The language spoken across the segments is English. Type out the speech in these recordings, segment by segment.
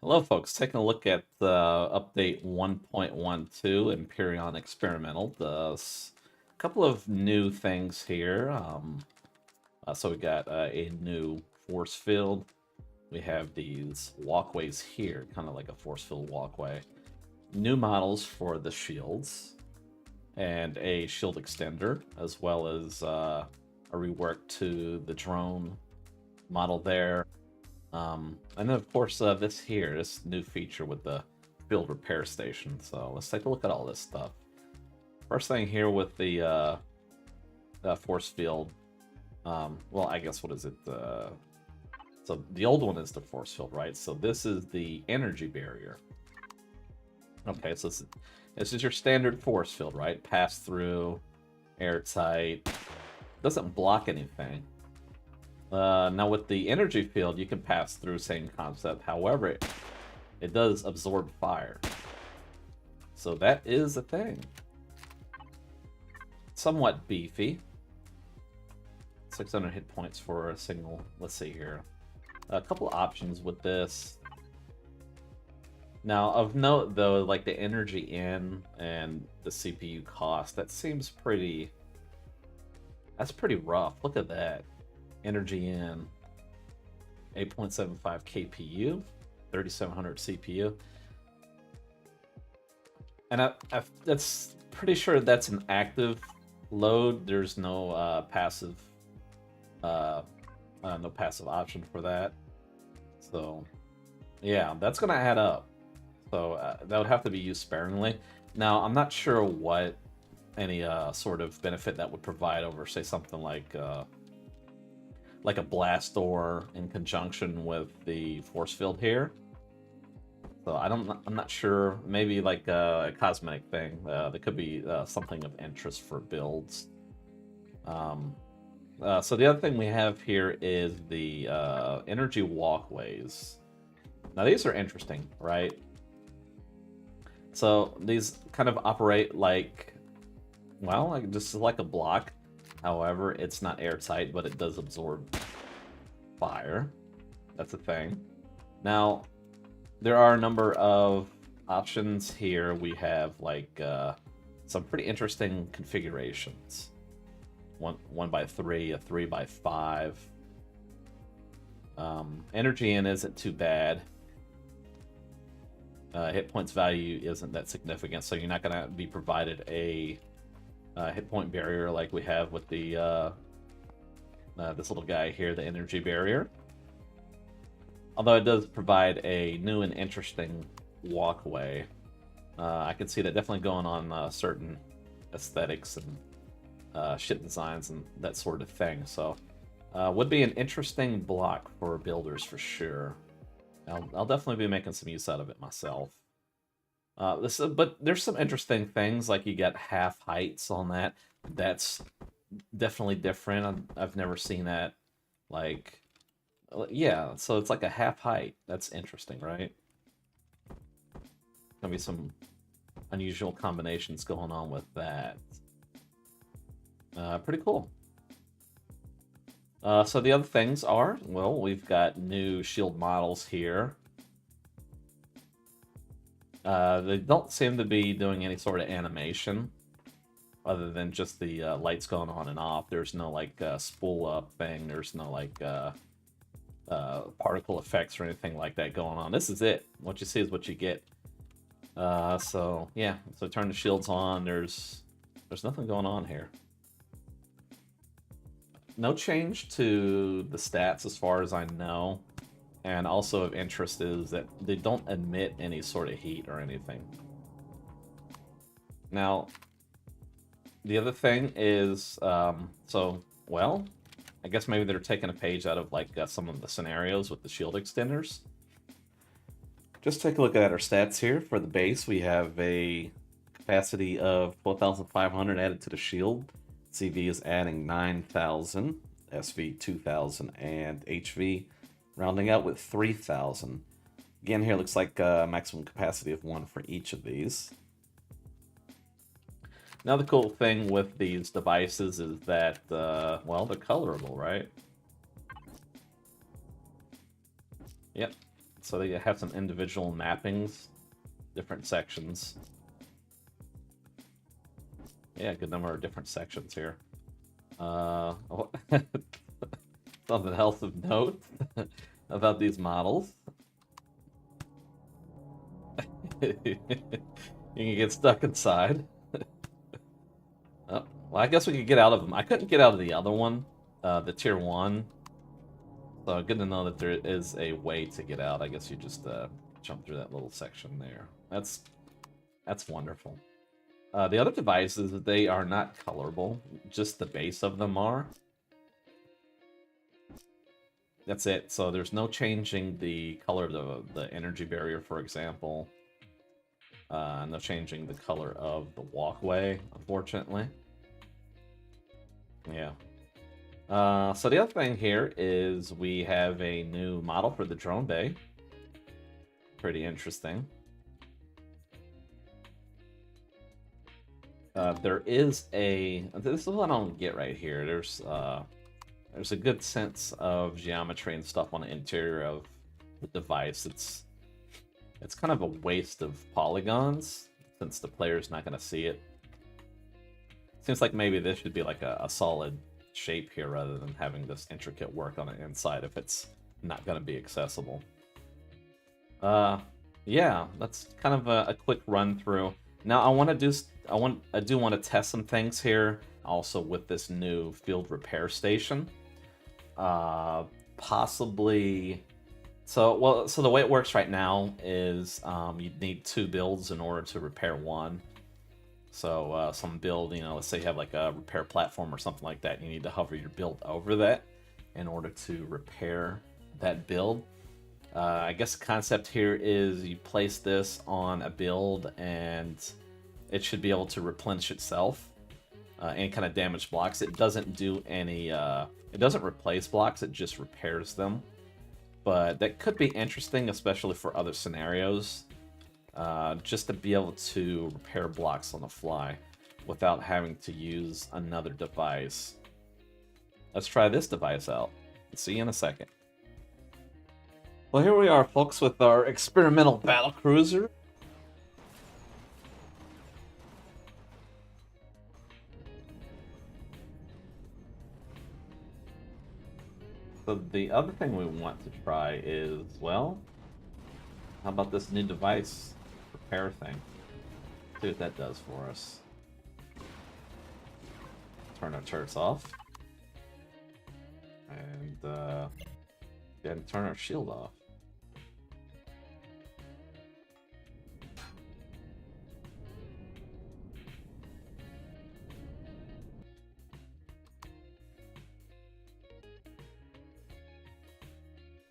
Hello, folks. Taking a look at update 1.12 Empyrion Experimental. A couple of new things here. So we got a new force field. We have these walkways here, kind of like a force field walkway. New models for the shields, and a shield extender, as well as a rework to the drone model there. And then of course this new feature with the field repair station. So let's take a look at all this stuff. First thing here with the force field. Well, I guess what is it? So the old one is the force field, right? So this is the energy barrier. Okay, so this is your standard force field, right? Pass through, airtight, doesn't block anything. Now with the energy field, you can pass through, same concept. However, it does absorb fire. So that is a thing. Somewhat beefy. 600 hit points for a single. Let's see here. A couple options with this. Now, of note though, like the energy in and the CPU cost, that seems pretty... That's pretty rough. Look at that. Energy in 8.75 KPU, 3700 CPU, and that's pretty sure that's an active load. There's no passive, no passive option for that. So yeah, that's gonna add up. So that would have to be used sparingly. Now I'm not sure what any sort of benefit that would provide over, say, something like a blast door in conjunction with the force field here. So I'm not sure. Maybe like a cosmetic thing. There could be something of interest for builds. So the other thing we have here is the energy walkways. Now these are interesting, right? So these kind of operate like, well, like just like a block. However, it's not airtight, but it does absorb fire. That's a thing. Now, there are a number of options here. We have like some pretty interesting configurations. 1x3, a 3x5. Energy in isn't too bad. Hit points value isn't that significant, so you're not going to be provided a hit point barrier like we have with the this little guy here, the energy barrier. Although it does provide a new and interesting walkway. I can see that definitely going on certain aesthetics and ship designs and that sort of thing. So would be an interesting block for builders for sure. I'll definitely be making some use out of it myself. But there's some interesting things, like you get half heights on that. That's definitely different. I've never seen that. Like, yeah, so it's like a half height. That's interesting, right? Gonna be some unusual combinations going on with that. Pretty cool. So the other things are, well, we've got new shield models here. They don't seem to be doing any sort of animation other than just the lights going on and off. There's no like spool up thing. There's no like particle effects or anything like that going on. This is it. What you see is what you get. So yeah, so turn the shields on. There's nothing going on here. No change to the stats as far as I know. And also of interest is that they don't emit any sort of heat or anything. Now, the other thing is, well, I guess maybe they're taking a page out of like some of the scenarios with the shield extenders. Just take a look at our stats here. For the base, we have a capacity of 12,500 added to the shield. CV is adding 9,000, SV 2,000, and HV rounding out with 3,000. Again, here looks like a maximum capacity of 1 for each of these. Now the cool thing with these devices is that, well, they're colorable, right? Yep. So they have some individual mappings, different sections. Yeah, good number of different sections here. Something else of note about these models. You can get stuck inside. Oh, well, I guess we could get out of them. I couldn't get out of the other one, the tier 1. So good to know that there is a way to get out. I guess you just jump through that little section there. That's wonderful. The other devices, they are not colorable. Just the base of them are. That's it. So there's no changing the color of the energy barrier, for example. No changing the color of the walkway, unfortunately. Yeah. So the other thing here is we have a new model for the drone bay. Pretty interesting. There is this is what I don't get right here. There's a good sense of geometry and stuff on the interior of the device. It's kind of a waste of polygons since the player's not going to see it. Seems like maybe this should be like a solid shape here rather than having this intricate work on the inside if it's not going to be accessible. Yeah, that's kind of a quick run through. Now I do want to test some things here also with this new field repair station. Possibly. So the way it works right now is you need 2 builds in order to repair one. So some build, let's say you have like a repair platform or something like that, you need to hover your build over that in order to repair that build. I guess the concept here is you place this on a build and it should be able to replenish itself. Any kind of damaged blocks. It doesn't do any, it doesn't replace blocks, it just repairs them. But that could be interesting, especially for other scenarios. Just to be able to repair blocks on the fly without having to use another device. Let's try this device out. See you in a second. Well, here we are, folks, with our experimental Battlecruiser. So the other thing we want to try is, well, how about this new device repair thing? See what that does for us. Turn our turrets off. And then turn our shield off.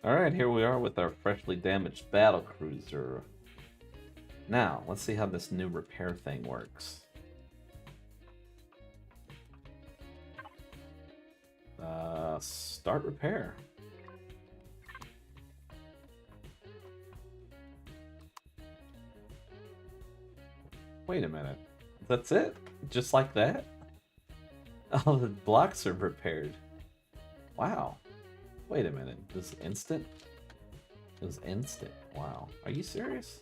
Alright, here we are with our freshly damaged Battlecruiser. Now, let's see how this new repair thing works. Start repair. Wait a minute. That's it? Just like that? Oh, the blocks are repaired. Wow. Wait a minute. This is instant? It was instant. Wow. Are you serious?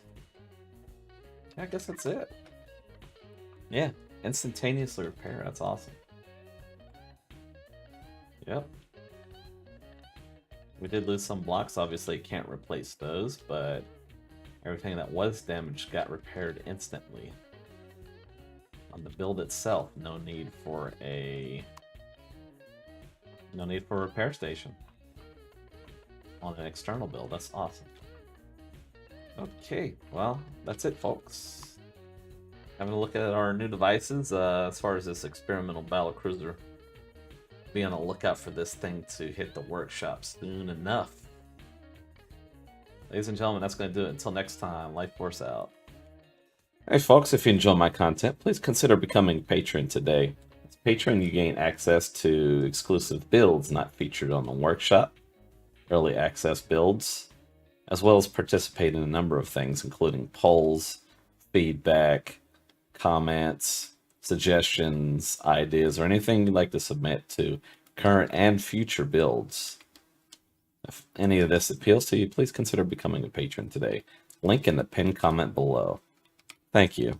Yeah, I guess that's it. Yeah. Instantaneously repair. That's awesome. Yep. We did lose some blocks. Obviously, can't replace those, but everything that was damaged got repaired instantly. On the build itself, no need for a repair station. On an external build, that's awesome. Okay, well, that's it, folks. Having a look at our new devices as far as this experimental Battlecruiser. Be on the lookout for this thing to hit the workshop soon enough. Ladies and gentlemen, that's going to do it. Until next time, Life Force out. Hey folks, if you enjoy my content, please consider becoming a patron today. As a patron, you gain access to exclusive builds not featured on the workshop, early access builds, as well as participate in a number of things, including polls, feedback, comments, suggestions, ideas, or anything you'd like to submit to current and future builds. If any of this appeals to you, please consider becoming a patron today. Link in the pinned comment below. Thank you.